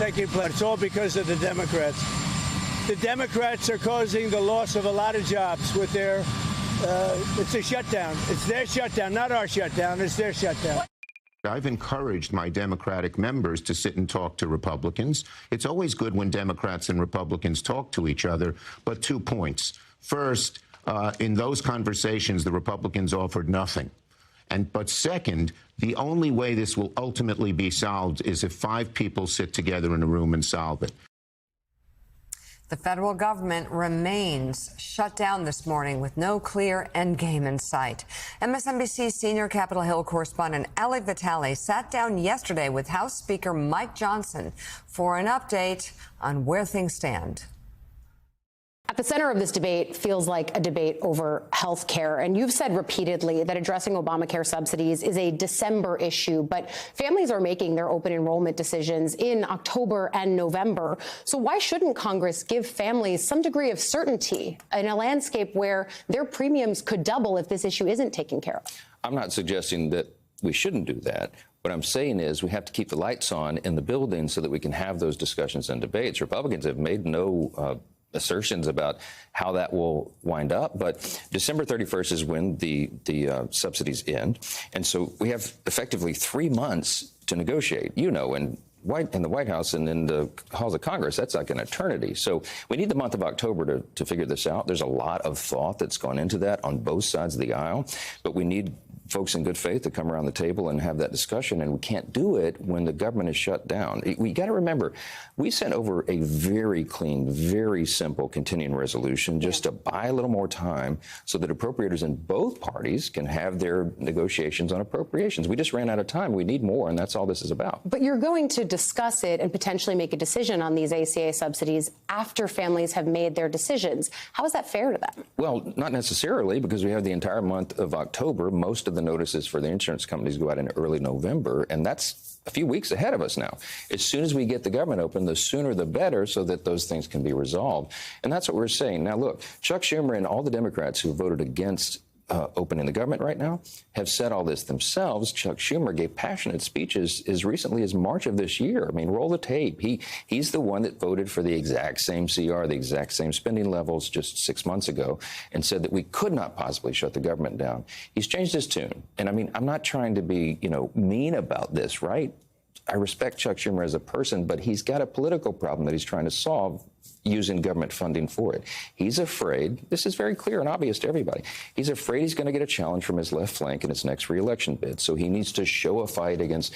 taking place. It's all because of the Democrats. The Democrats are causing the loss of a lot of jobs with their, it's a shutdown. It's their shutdown, not our shutdown. It's their shutdown. I've encouraged my Democratic members to sit and talk to Republicans. It's always good when Democrats and Republicans talk to each other, but 2 points. First, in those conversations, the Republicans offered nothing. But second, the only way this will ultimately be solved is if 5 people sit together in a room and solve it. The federal government remains shut down this morning with no clear endgame in sight. MSNBC senior Capitol Hill correspondent Ali Vitale sat down yesterday with House Speaker Mike Johnson for an update on where things stand. At the center of this debate feels like a debate over health care. And you've said repeatedly that addressing Obamacare subsidies is a December issue, but families are making their open enrollment decisions in October and November. So why shouldn't Congress give families some degree of certainty in a landscape where their premiums could double if this issue isn't taken care of? I'm not suggesting that we shouldn't do that. What I'm saying is we have to keep the lights on in the building so that we can have those discussions and debates. Republicans have made no assertions about how that will wind up, but December 31st is when the subsidies end, and so we have effectively 3 months to negotiate. You know, in the White House and in the halls of Congress, that's like an eternity. So we need the month of October to figure this out. There's a lot of thought that's gone into that on both sides of the aisle, but we need folks in good faith to come around the table and have that discussion, and we can't do it when the government is shut down. We got to remember, we sent over a very clean, very simple continuing resolution just to buy a little more time so that appropriators in both parties can have their negotiations on appropriations. We just ran out of time. We need more, and that's all this is about. But you're going to discuss it and potentially make a decision on these ACA subsidies after families have made their decisions. How is that fair to them? Well, not necessarily, because we have the entire month of October. Most of the notices for the insurance companies go out in early November, and that's a few weeks ahead of us now. As soon as we get the government open, the sooner the better, so that those things can be resolved. And that's what we're saying. Now, look, Chuck Schumer and all the Democrats who voted against opening the government right now have said all this themselves. Chuck Schumer gave passionate speeches as recently as March of this year. I mean, roll the tape. He's the one that voted for the exact same CR, the exact same spending levels just 6 months ago, and said that we could not possibly shut the government down. He's changed his tune. And I mean, I'm not trying to be, mean about this, right? I respect Chuck Schumer as a person, but he's got a political problem that he's trying to solve using government funding for it. He's afraid, this is very clear and obvious to everybody, he's afraid he's going to get a challenge from his left flank in his next re-election bid. So he needs to show a fight against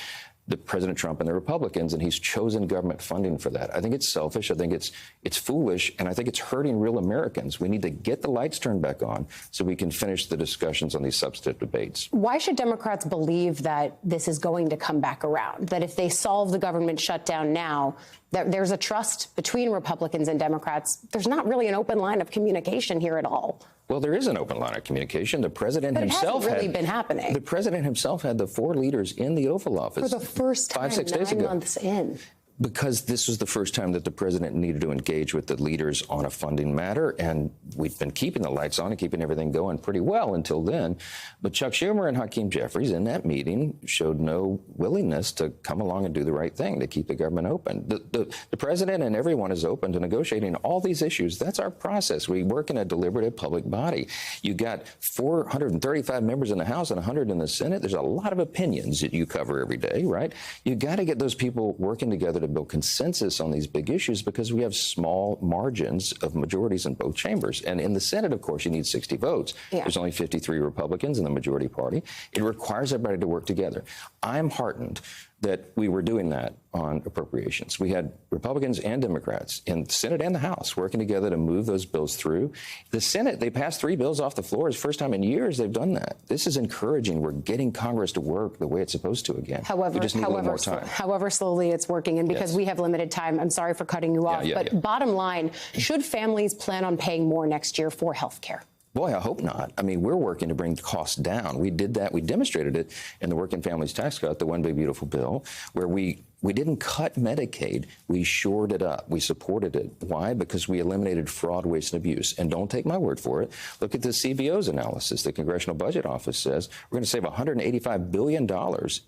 President Trump and the Republicans, and he's chosen government funding for that. I think it's selfish. I think it's foolish, and I think it's hurting real Americans. We need to get the lights turned back on so we can finish the discussions on these substantive debates. Why should Democrats believe that this is going to come back around, that if they solve the government shutdown now, that there's a trust between Republicans and Democrats? There's not really an open line of communication here at all. Well, there is an open line of communication. The president himself hasn't really been happening. The president himself had the 4 leaders in the Oval Office for the first time 5-6 days ago. 9 months in. Because this was the first time that the president needed to engage with the leaders on a funding matter, and we've been keeping the lights on and keeping everything going pretty well until then. But Chuck Schumer and Hakeem Jeffries in that meeting showed no willingness to come along and do the right thing to keep the government open. The president and everyone is open to negotiating all these issues. That's our process. We work in a deliberative public body. You got 435 members in the House and 100 in the Senate. There's a lot of opinions that you cover every day, right? You got to get those people working together to build consensus on these big issues, because we have small margins of majorities in both chambers. And in the Senate, of course, you need 60 votes. Yeah. There's only 53 Republicans in the majority party. It requires everybody to work together. I'm heartened that we were doing that on appropriations. We had Republicans and Democrats in the Senate and the House working together to move those bills through. The Senate, they passed 3 bills off the floor. It's the first time in years they've done that. This is encouraging. We're getting Congress to work the way it's supposed to again. However, we just need a little more time. However slowly it's working, and because we have limited time, I'm sorry for cutting you off, but bottom line, should families plan on paying more next year for health care? Boy, I hope not. I mean, we're working to bring the costs down. We did that. We demonstrated it in the Working Families Tax Cut, the One Big Beautiful Bill, where we We didn't cut Medicaid. We shored it up. We supported it. Why? Because we eliminated fraud, waste, and abuse. And don't take my word for it. Look at the CBO's analysis. The Congressional Budget Office says we're going to save $185 billion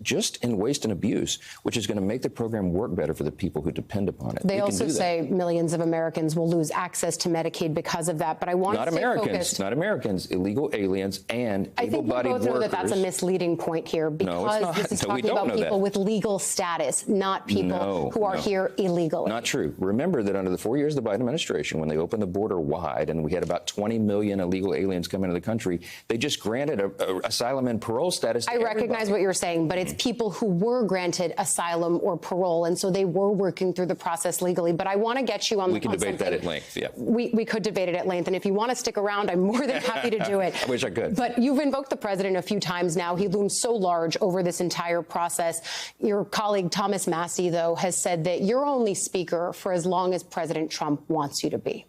just in waste and abuse, which is going to make the program work better for the people who depend upon it. They also say millions of Americans will lose access to Medicaid because of that. But I want to stay focused. Not Americans, illegal aliens and able-bodied workers. I think we both know that that's a misleading point here, because this is talking about people with legal status, not people who are here illegally. Not true. Remember that under the 4 years of the Biden administration, when they opened the border wide and we had about 20 million illegal aliens come into the country, they just granted asylum and parole status to everybody. Recognize what you're saying, but it's people who were granted asylum or parole, and so they were working through the process legally. But I want to get you on. We can debate that at length. Yeah, we could debate it at length, and if you want to stick around, I'm more than happy to do it. I wish I could. But you've invoked the president a few times now. He looms so large over this entire process. Your colleague Thomas Massie, though, has said that you're only speaker for as long as President Trump wants you to be.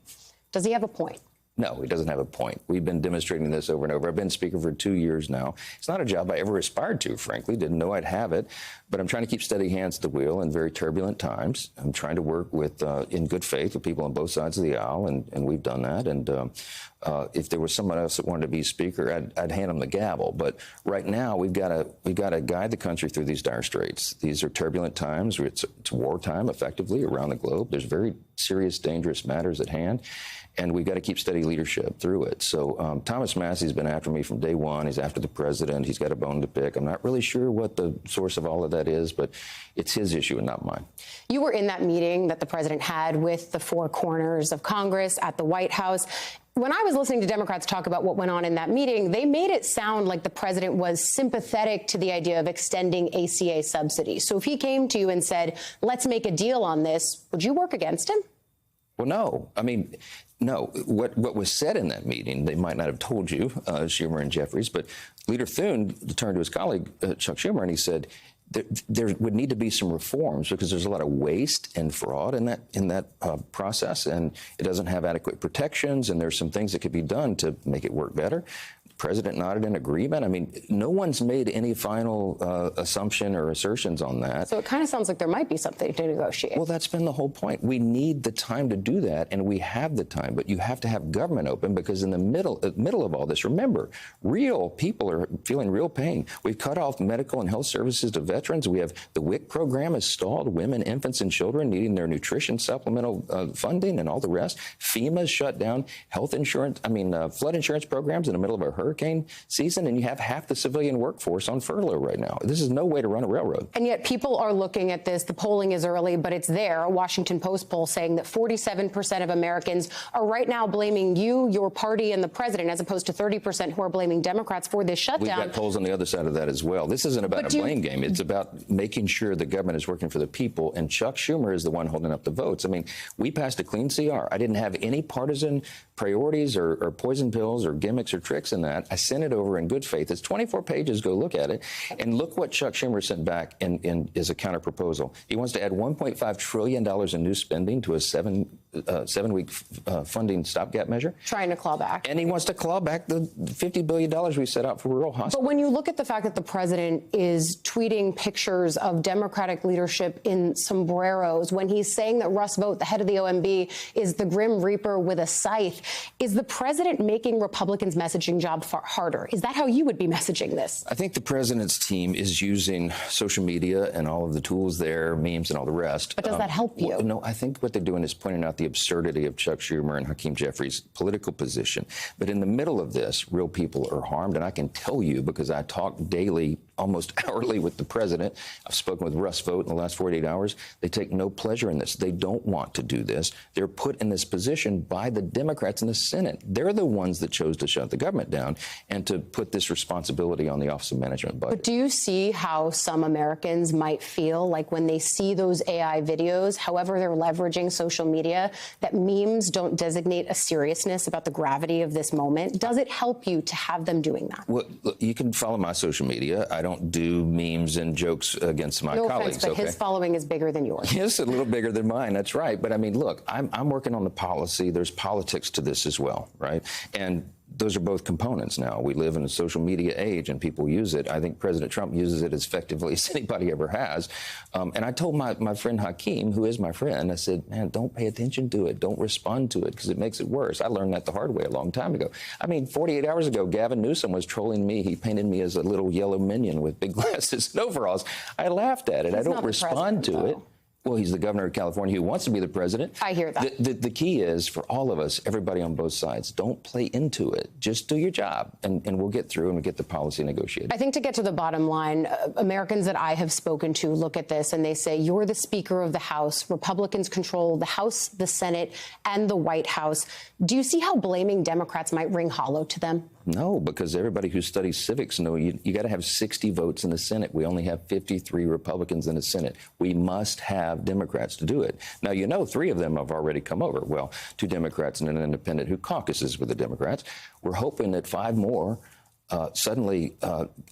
Does he have a point? No, he doesn't have a point. We've been demonstrating this over and over. I've been speaker for 2 years now. It's not a job I ever aspired to, frankly. Didn't know I'd have it. But I'm trying to keep steady hands at the wheel in very turbulent times. I'm trying to work with, in good faith, with people on both sides of the aisle, and we've done that. And if there was someone else that wanted to be speaker, I'd hand them the gavel. But right now, we've got to guide the country through these dire straits. These are turbulent times. It's wartime, effectively, around the globe. There's very serious, dangerous matters at hand. And we've got to keep steady leadership through it. So Thomas Massie's been after me from day one. He's after the president. He's got a bone to pick. I'm not really sure what the source of all of that is, but it's his issue and not mine. You were in that meeting that the president had with the four corners of Congress at the White House. When I was listening to Democrats talk about what went on in that meeting, they made it sound like the president was sympathetic to the idea of extending ACA subsidies. So if he came to you and said, let's make a deal on this, would you work against him? Well, no. I mean, no. What was said in that meeting, they might not have told you, Schumer and Jeffries, but Leader Thune turned to his colleague, Chuck Schumer, and he said, there would need to be some reforms because there's a lot of waste and fraud in that process, and it doesn't have adequate protections, and there's some things that could be done to make it work better. The president nodded in agreement. I mean, no one's made any final assumption or assertions on that. So it kind of sounds like there might be something to negotiate. Well, that's been the whole point. We need the time to do that, and we have the time, but you have to have government open because in the middle of all this, remember, real people are feeling real pain. We've cut off medical and health services to veterans. We have the WIC program is stalled. Women, infants, and children needing their nutrition supplemental funding and all the rest. FEMA's shut down health insurance, flood insurance programs in the middle of a hurricane season, and you have half the civilian workforce on furlough right now. This is no way to run a railroad. And yet people are looking at this. The polling is early, but it's there. A Washington Post poll saying that 47% of Americans are right now blaming you, your party, and the president, as opposed to 30% who are blaming Democrats for this shutdown. We've got polls on the other side of that as well. This isn't about a blame game. It's about making sure the government is working for the people, and Chuck Schumer is the one holding up the votes. I mean, we passed a clean CR. I didn't have any partisan priorities or poison pills or gimmicks or tricks in that. I sent it over in good faith. It's 24 pages. Go look at it. And look what Chuck Schumer sent back in as a counter proposal. He wants to add $1.5 trillion in new spending to a seven-week funding stopgap measure. Trying to claw back. And he wants to claw back the $50 billion we set out for rural hospitals. But when you look at the fact that the president is tweeting pictures of Democratic leadership in sombreros, when he's saying that Russ Vought, the head of the OMB, is the Grim Reaper with a scythe, is the president making Republicans' messaging job far harder? Is that how you would be messaging this? I think the president's team is using social media and all of the tools there, memes and all the rest. But does that help you? Well, no, I think what they're doing is pointing out the absurdity of Chuck Schumer and Hakeem Jeffries' political position. But in the middle of this, real people are harmed. And I can tell you, because I talk daily, almost hourly with the president. I've spoken with Russ Vought in the last 48 hours. They take no pleasure in this. They don't want to do this. They're put in this position by the Democrats in the Senate. They're the ones that chose to shut the government down and to put this responsibility on the Office of Management Budget. But do you see how some Americans might feel like when they see those AI videos, however they're leveraging social media, that memes don't designate a seriousness about the gravity of this moment? Does it help you to have them doing that? Well, look, you can follow my social media. I don't do memes and jokes against my colleagues. Offense, but his following is bigger than yours. Yes, a little bigger than mine. That's right. But I mean, look, I'm working on the policy. There's politics to this as well, right? And those are both components now. We live in a social media age and people use it. I think President Trump uses it as effectively as anybody ever has. And I told my friend Hakeem, who is my friend, I said, man, don't pay attention to it. Don't respond to it because it makes it worse. I learned that the hard way a long time ago. I mean, 48 hours ago, Gavin Newsom was trolling me. He painted me as a little yellow minion with big glasses and overalls. I laughed at it. I don't respond to it. Well, he's the governor of California who wants to be the president. I hear that. The key is for all of us, everybody on both sides, don't play into it. Just do your job, and we'll get through and we'll get the policy negotiated. I think to get to the bottom line, Americans that I have spoken to look at this and they say, you're the Speaker of the House. Republicans control the House, the Senate, and the White House. Do you see how blaming Democrats might ring hollow to them? No, because everybody who studies civics know you got to have 60 votes in the Senate. We only have 53 Republicans in the Senate. We must have Democrats to do it. Now, you know, 3 of them have already come over. Well, 2 Democrats and an independent who caucuses with the Democrats. We're hoping that 5 more suddenly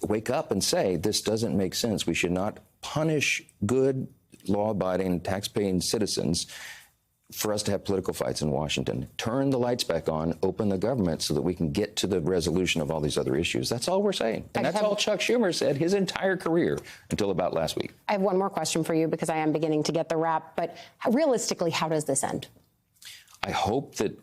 wake up and say, this doesn't make sense. We should not punish good, law-abiding, tax-paying citizens for us to have political fights in Washington. Turn the lights back on, open the government so that we can get to the resolution of all these other issues. That's all we're saying. And that's all Chuck Schumer said his entire career until about last week. I have one more question for you because I am beginning to get the rap. But realistically, how does this end? I hope that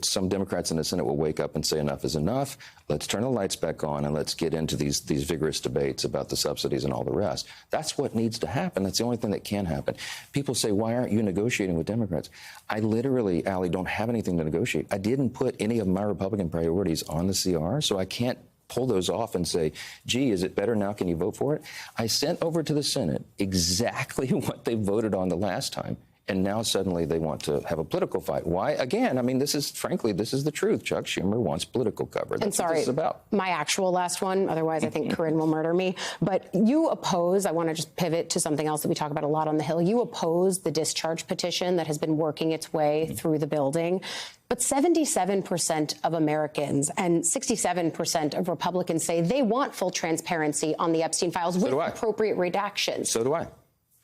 some Democrats in the Senate will wake up and say enough is enough. Let's turn the lights back on and let's get into these vigorous debates about the subsidies and all the rest. That's what needs to happen. That's the only thing that can happen. People say, why aren't you negotiating with Democrats? I literally, Allie, don't have anything to negotiate. I didn't put any of my Republican priorities on the CR, so I can't pull those off and say, gee, is it better now? Can you vote for it? I sent over to the Senate exactly what they voted on the last time. And now suddenly they want to have a political fight. Why? Again, I mean, this is the truth. Chuck Schumer wants political cover. That's what this is about. My actual last one, otherwise I think Corinne will murder me. But you oppose, I want to just pivot to something else that we talk about a lot on the Hill. You oppose the discharge petition that has been working its way through the building. But 77% of Americans and 67% of Republicans say they want full transparency on the Epstein files with appropriate redactions. So do I.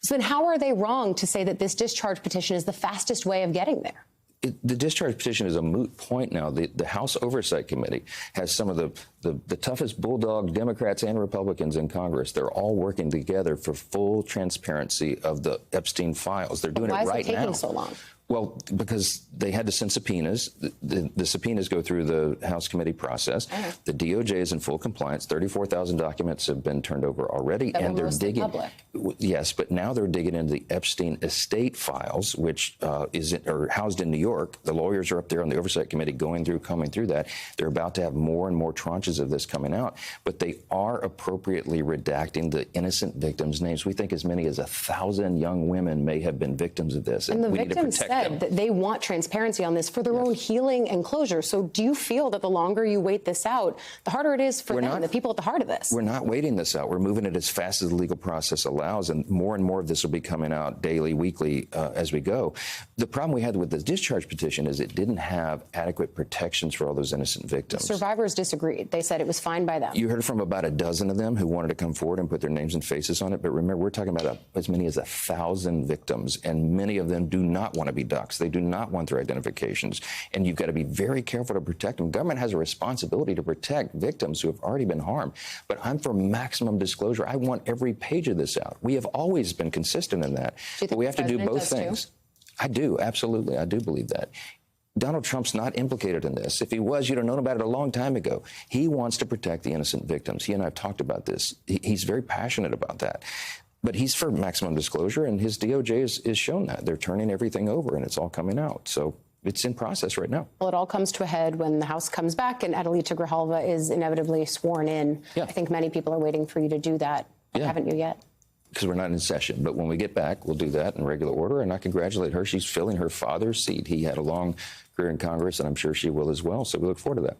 So then how are they wrong to say that this discharge petition is the fastest way of getting there? The discharge petition is a moot point now. The House Oversight Committee has some of the toughest bulldog Democrats and Republicans in Congress. They're all working together for full transparency of the Epstein files. They're doing it right now. Why is it taking so long? Well, because they had to send subpoenas. The subpoenas go through the House committee process. The DOJ is in full compliance. 34,000 documents have been turned over already, and they're digging. Public. Yes, but now they're digging into the Epstein estate files, which are housed in New York. The lawyers are up there on the Oversight Committee combing through that. They're about to have more and more tranches of this coming out, but they are appropriately redacting the innocent victims' names. We think as many as 1,000 young women may have been victims of this, and we need to protect them. That they want transparency on this for their own healing and closure. So do you feel that the longer you wait this out, the harder it is for them, the people at the heart of this? We're not waiting this out. We're moving it as fast as the legal process allows, and more of this will be coming out daily, weekly, as we go. The problem we had with the discharge petition is it didn't have adequate protections for all those innocent victims. The survivors disagreed. They said it was fine by them. You heard from about a dozen of them who wanted to come forward and put their names and faces on it. But remember, we're talking about as many as 1,000 victims, and many of them do not want to be ducks. They do not want their identifications. And you've got to be very careful to protect them. Government has a responsibility to protect victims who have already been harmed. But I'm for maximum disclosure. I want every page of this out. We have always been consistent in that. But we have to do both things. I do. Absolutely. I do believe that. Donald Trump's not implicated in this. If he was, you'd have known about it a long time ago. He wants to protect the innocent victims. He and I have talked about this. He's very passionate about that. But he's for maximum disclosure, and his DOJ is shown that. They're turning everything over, and it's all coming out. So it's in process right now. Well, it all comes to a head when the House comes back and Adelita Grijalva is inevitably sworn in. Yeah. I think many people are waiting for you to do that. Haven't you yet? Because we're not in session. But when we get back, we'll do that in regular order. And I congratulate her. She's filling her father's seat. He had a long career in Congress, and I'm sure she will as well. So we look forward to that.